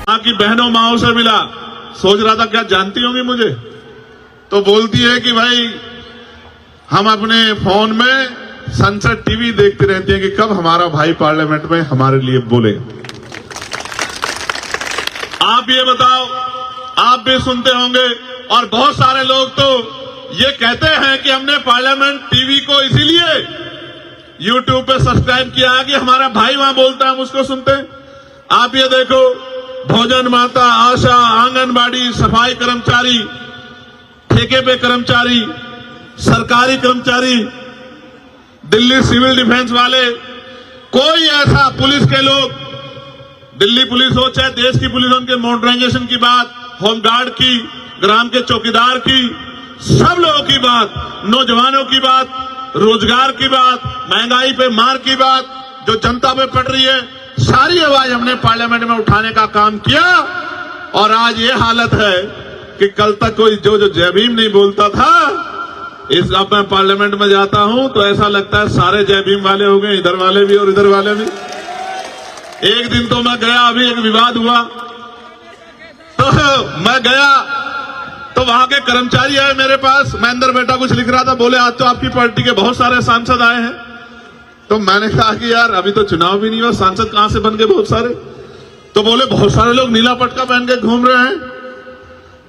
माँ की बहनों माओ से मिला, सोच रहा था क्या जानती होंगी मुझे, तो बोलती है कि भाई हम अपने फोन में सनसेट टीवी देखते रहते हैं कि कब हमारा भाई पार्लियामेंट में हमारे लिए बोलेगा। आप ये बताओ, आप भी सुनते होंगे और बहुत सारे लोग तो ये कहते हैं कि हमने पार्लियामेंट टीवी को इसीलिए यूट्यूब पे सब्सक्राइब किया है कि हमारा भाई वहां बोलता है हम उसको सुनते हैं। आप ये देखो, भोजन माता, आशा, आंगनबाड़ी, सफाई कर्मचारी, ठेके पे कर्मचारी, सरकारी कर्मचारी, दिल्ली सिविल डिफेंस वाले, कोई ऐसा पुलिस के लोग, दिल्ली पुलिस हो चाहे देश की पुलिस हो, उनके मॉडर्नाइजेशन की बात, होमगार्ड की, ग्राम के चौकीदार की, सब लोगों की बात, नौजवानों की बात, रोजगार की बात, महंगाई पे मार की बात जो जनता पे पड़ रही है, सारी आवाज हमने पार्लियामेंट में उठाने का काम किया। और आज ये हालत है कि कल तक कोई जो जय भीम नहीं बोलता था, इस अब मैं पार्लियामेंट में जाता हूं तो ऐसा लगता है सारे जय भीम वाले हो गए, इधर वाले भी और इधर वाले भी। एक दिन तो मैं गया, अभी एक विवाद हुआ तो मैं गया तो वहां के कर्मचारी आए मेरे पास, मैं अंदर बैठा कुछ लिख रहा था, बोले आज तो आपकी पार्टी के बहुत सारे सांसद आए हैं। तो मैंने कहा कि यार अभी तो चुनाव भी नहीं हुआ, सांसद कहां से बन गए बहुत सारे? तो बोले बहुत सारे लोग नीला पटका पहन के घूम रहे हैं।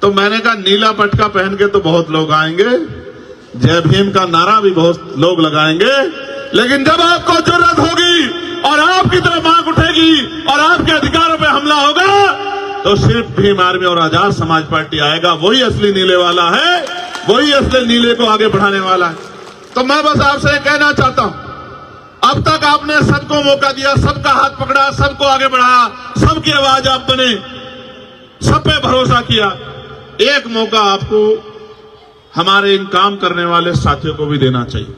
तो मैंने कहा नीला पटका पहन के तो बहुत लोग आएंगे, जय भीम का नारा भी बहुत लोग लगाएंगे, लेकिन जब आपको जरूरत होगी और आपकी तरफ आंख उठेगी और आपके अधिकारों पे हमला होगा तो सिर्फ भीम आर्मी और आजाद समाज पार्टी आएगा। वही असली नीले वाला है, वही असली नीले को आगे बढ़ाने वाला है। तो मैं बस आपसे कहना चाहता हूं, अब तक आपने सबको मौका दिया, सबका हाथ पकड़ा, सबको आगे बढ़ाया, सबकी आवाज आप बने, सब पे भरोसा किया। एक मौका आपको हमारे इन काम करने वाले साथियों को भी देना चाहिए।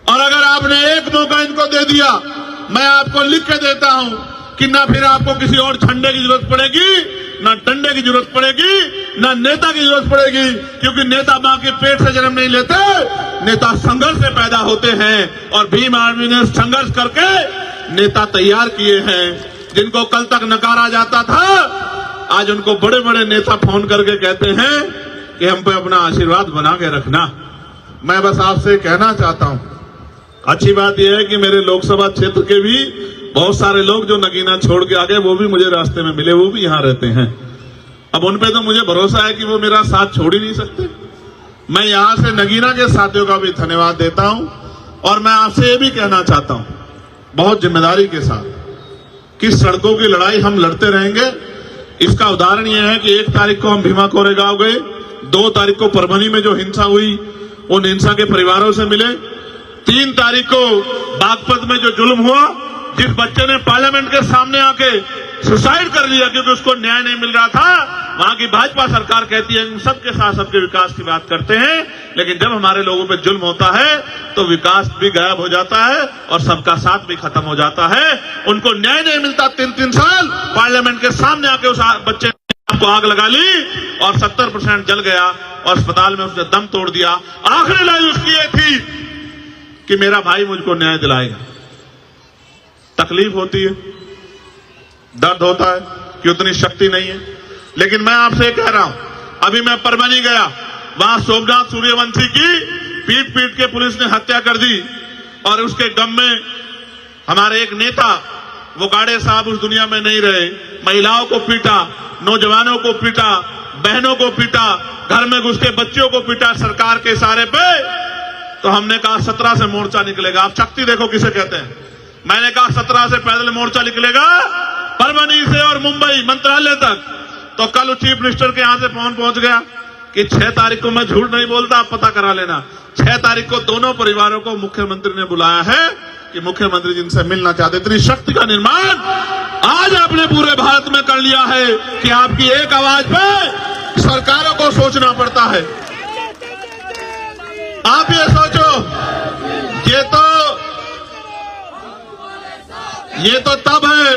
और अगर आपने एक मौका इनको दे दिया, मैं आपको लिख के देता हूं कि ना फिर आपको किसी और झंडे की जरूरत पड़ेगी, ना डंडे की जरूरत पड़ेगी, ना नेता की जरूरत पड़ेगी, क्योंकि नेता मां के पेट से जन्म नहीं लेते, नेता संघर्ष से पैदा होते हैं। और भीम आर्मी ने संघर्ष करके नेता तैयार किए हैं। जिनको कल तक नकारा जाता था, आज उनको बड़े बड़े नेता फोन करके कहते हैं कि हम पे अपना आशीर्वाद बना के रखना। मैं बस आपसे कहना चाहता हूं, अच्छी बात यह है कि मेरे लोकसभा क्षेत्र के भी बहुत सारे लोग जो नगीना छोड़ के आ गए, वो भी मुझे रास्ते में मिले, वो भी यहां रहते हैं। अब उन पे तो मुझे भरोसा है कि वो मेरा साथ छोड़ ही नहीं सकते। मैं यहां से नगीना के साथियों का भी धन्यवाद देता हूं। और मैं आपसे ये भी कहना चाहता हूं बहुत जिम्मेदारी के साथ कि सड़कों की लड़ाई हम लड़ते रहेंगे। इसका उदाहरण यह है कि 1 तारीख को हम भीमा कोरेगांव गए, 2 तारीख को परभनी में जो हिंसा हुई उन हिंसा के परिवारों से मिले, 3 तारीख को बागपत में जो जुल्म हुआ, जिस बच्चे ने पार्लियामेंट के सामने आके सुसाइड कर लिया क्योंकि उसको न्याय नहीं मिल रहा था, वहां की भाजपा सरकार कहती है हम सबके साथ सबके विकास की बात करते हैं, लेकिन जब हमारे लोगों पे जुल्म होता है तो विकास भी गायब हो जाता है और सबका साथ भी खत्म हो जाता है। उनको न्याय नहीं मिलता। 3-3 साल पार्लियामेंट के सामने आके उस बच्चे ने आग लगा ली और 70% जल गया और अस्पताल में उसने दम तोड़ दिया। आखिरी लाइन उसकी ये थी कि मेरा भाई मुझको न्याय दिलाएगा। तकलीफ होती है, दर्द होता है कि उतनी शक्ति नहीं है, लेकिन मैं आपसे कह रहा हूं, अभी मैं परभनी गया, वहां सोमनाथ सूर्यवंशी की पीट पीट के पुलिस ने हत्या कर दी और उसके गम में हमारे एक नेता, वो गाड़े साहब उस दुनिया में नहीं रहे, महिलाओं को पीटा, नौजवानों को पीटा, बहनों को पीटा, घर में घुस के बच्चों को पीटा सरकार के इशारे पे। तो हमने कहा 17 से मोर्चा निकलेगा। आप शक्ति देखो किसे कहते हैं। मैंने कहा 17 से पैदल मोर्चा निकलेगा परभनी से और मुंबई मंत्रालय तक। तो कल चीफ मिनिस्टर के यहां से फोन पहुंच गया कि 6 तारीख को, मैं झूठ नहीं बोलता, आप पता करा लेना, 6 तारीख को दोनों परिवारों को मुख्यमंत्री ने बुलाया है कि मुख्यमंत्री जिनसे मिलना चाहते। इतनी शक्ति का निर्माण आज आपने पूरे भारत में कर लिया है कि आपकी एक आवाज पे सरकारों को सोचना पड़ता है। आप ये सोचो, ये तो तब है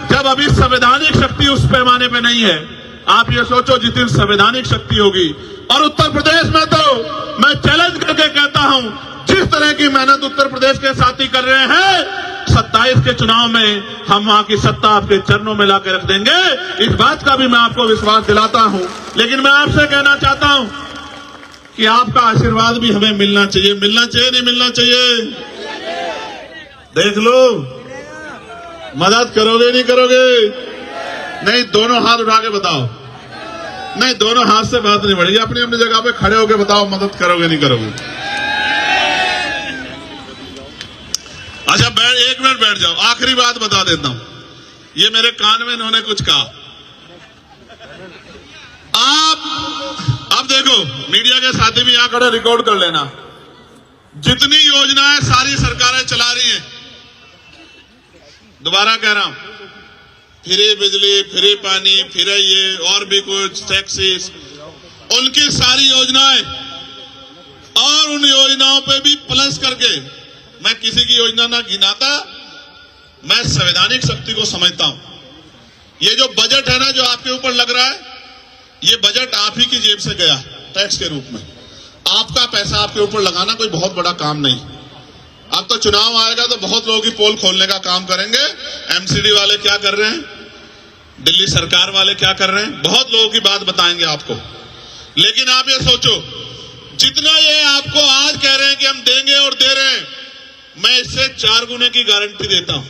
जब अभी संवैधानिक शक्ति उस पैमाने पे नहीं है। आप ये सोचो जितनी संवैधानिक शक्ति होगी। और उत्तर प्रदेश में तो मैं चैलेंज करके कहता हूं, जिस तरह की मेहनत उत्तर प्रदेश के साथी कर रहे हैं, 27 के चुनाव में हम वहां की सत्ता आपके चरणों में लाकर रख देंगे। इस बात का भी मैं आपको विश्वास दिलाता हूं। लेकिन मैं आपसे कहना चाहता हूं कि आपका आशीर्वाद भी हमें मिलना चाहिए। मिलना चाहिए, नहीं मिलना चाहिए? देख लो, मदद करोगे नहीं करोगे? नहीं, दोनों हाथ उठा के बताओ। नहीं, दोनों हाथ से बात नहीं बढ़ेगी। अपनी अपनी जगह पे खड़े होके बताओ, मदद करोगे नहीं करोगे? अच्छा, एक मिनट बैठ जाओ। आखिरी बात बता देता हूं, ये मेरे कान में इन्होंने कुछ कहा। आप अब देखो, मीडिया के साथी भी यहां खड़े रिकॉर्ड कर लेना। जितनी योजनाएं सारी सरकारें चला रही हैं, दोबारा कह रहा हूं, फ्री बिजली, फ्री पानी, फ्री ये और भी कुछ टैक्सेस, उनकी सारी योजनाएं, और उन योजनाओं पे भी प्लस करके, मैं किसी की योजना ना गिनाता, मैं संवैधानिक शक्ति को समझता हूं। ये जो बजट है ना, जो आपके ऊपर लग रहा है, ये बजट आप ही की जेब से गया टैक्स के रूप में। आपका पैसा आपके ऊपर लगाना कोई बहुत बड़ा काम नहीं। अब तो चुनाव आएगा तो बहुत लोगों की पोल खोलने का काम करेंगे। एमसीडी वाले क्या कर रहे हैं, दिल्ली सरकार वाले क्या कर रहे हैं, बहुत लोगों की बात बताएंगे आपको। लेकिन आप ये सोचो, जितना ये आपको आज कह रहे हैं कि हम देंगे और दे रहे हैं, मैं इससे 4 गुने की गारंटी देता हूं।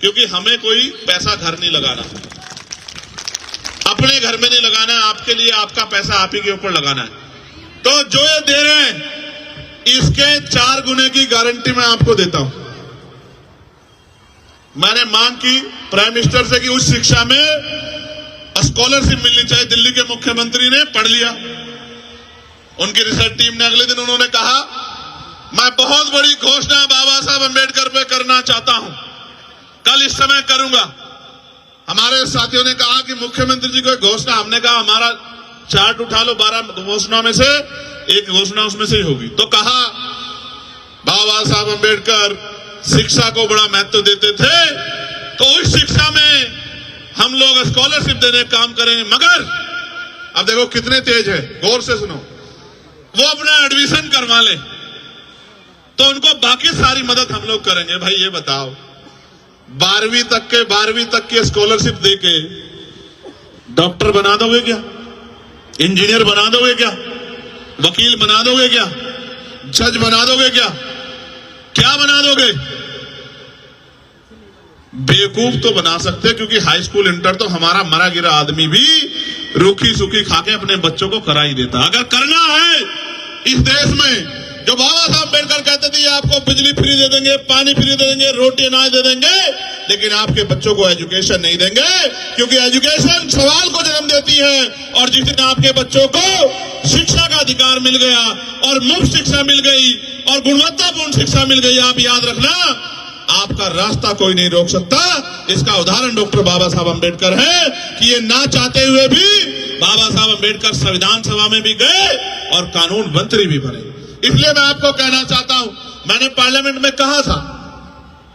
क्योंकि हमें कोई पैसा घर नहीं लगाना, अपने घर में नहीं लगाना है। आपके लिए आपका पैसा आप ही के ऊपर लगाना है। तो जो ये दे रहे हैं, इसके 4 गुने की गारंटी मैं आपको देता हूं। मैंने मांग की प्राइम मिनिस्टर से कि उस शिक्षा में स्कॉलरशिप मिलनी चाहिए। दिल्ली के मुख्यमंत्री ने पढ़ लिया। उनकी रिसर्च टीम ने अगले दिन उन्होंने कहा, मैं बहुत बड़ी घोषणा बाबा साहब अम्बेडकर पे करना चाहता हूं, कल इस समय करूंगा। हमारे साथियों ने कहा कि मुख्यमंत्री जी को एक घोषणा, हमने कहा हमारा चार्ट उठा लो, 12 घोषणा में से एक घोषणा उसमें से ही होगी। तो कहा, बाबा साहब अम्बेडकर शिक्षा को बड़ा महत्व देते थे, तो उस शिक्षा में हम लोग स्कॉलरशिप देने का काम करेंगे। मगर अब देखो कितने तेज है, गौर से सुनो, वो अपना एडमिशन करवा ले तो उनको बाकी सारी मदद हम लोग करेंगे। भाई ये बताओ, 12वीं तक की स्कॉलरशिप देके डॉक्टर बना दोगे क्या? इंजीनियर बना दोगे क्या? वकील बना दोगे क्या? जज बना दोगे क्या? क्या बना दोगे? बेवकूफ तो बना सकते, क्योंकि हाई स्कूल इंटर तो हमारा मरा गिरा आदमी भी रूखी सूखी खाके अपने बच्चों को करा ही देता। अगर करना है इस देश में, जो बाबा साहब अम्बेडकर कहते थे, आपको बिजली फ्री दे देंगे, पानी फ्री दे देंगे, रोटी अनाज दे देंगे, लेकिन आपके बच्चों को एजुकेशन नहीं देंगे। क्योंकि एजुकेशन सवाल को जन्म देती है। और जिस दिन आपके बच्चों को शिक्षा का अधिकार मिल गया और मुफ्त शिक्षा मिल गई और गुणवत्तापूर्ण शिक्षा मिल गई, आप याद रखना, आपका रास्ता कोई नहीं रोक सकता। इसका उदाहरण डॉक्टर बाबा साहब अम्बेडकर है कि ये ना चाहते हुए भी बाबा साहब अम्बेडकर संविधान सभा में भी गए और कानून मंत्री भी बने। इसलिए मैं आपको कहना चाहता हूं, मैंने पार्लियामेंट में कहा था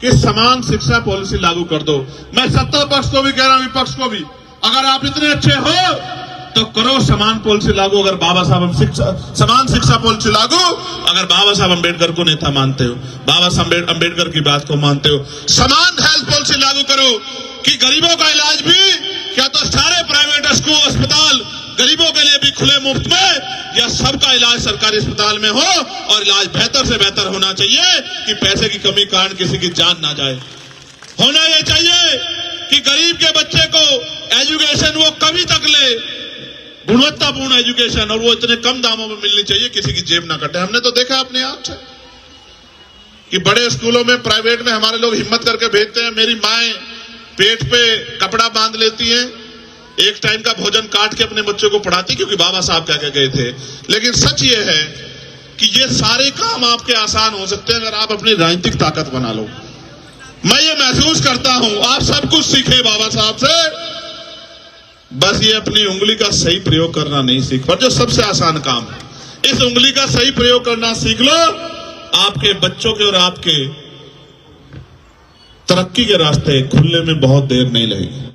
कि समान शिक्षा पॉलिसी लागू कर दो। मैं सत्ता पक्ष को भी कह रहा हूं, विपक्ष को भी, अगर आप इतने अच्छे हो तो करो समान पॉलिसी लागू। अगर बाबा साहब समान शिक्षा पॉलिसी लागू, अगर बाबा साहब अम्बेडकर को नेता मानते हो, बाबा साहब अम्बेडकर की बात को मानते हो, समान हेल्थ पॉलिसी लागू करो कि गरीबों का इलाज भी, क्या तो सारे प्राइवेट स्कूल अस्पताल गरीबों के लिए भी खुले मुफ्त में, या सबका इलाज सरकारी अस्पताल में हो, और इलाज बेहतर से बेहतर होना चाहिए कि पैसे की कमी कारण किसी की जान ना जाए। होना यह चाहिए कि गरीब के बच्चे को एजुकेशन वो कभी तक ले, गुणवत्तापूर्ण एजुकेशन, और वो इतने कम दामों में मिलनी चाहिए, किसी की जेब ना कटे। हमने तो देखा अपने आप से कि बड़े स्कूलों में, प्राइवेट में हमारे लोग हिम्मत करके भेजते हैं। मेरी माएं पेट पे कपड़ा बांध लेती हैं, एक टाइम का भोजन काट के अपने बच्चों को पढ़ाती, क्योंकि बाबा साहब कह के गए थे। लेकिन सच ये है कि ये सारे काम आपके आसान हो सकते हैं अगर आप अपनी राजनीतिक ताकत बना लो। मैं ये महसूस करता हूं, आप सब कुछ सीखे बाबा साहब से, बस ये अपनी उंगली का सही प्रयोग करना नहीं सीख पर, जो सबसे आसान काम है, इस उंगली का सही प्रयोग करना सीख लो। आपके बच्चों के और आपके तरक्की के रास्ते खुलने में बहुत देर नहीं लगेगी।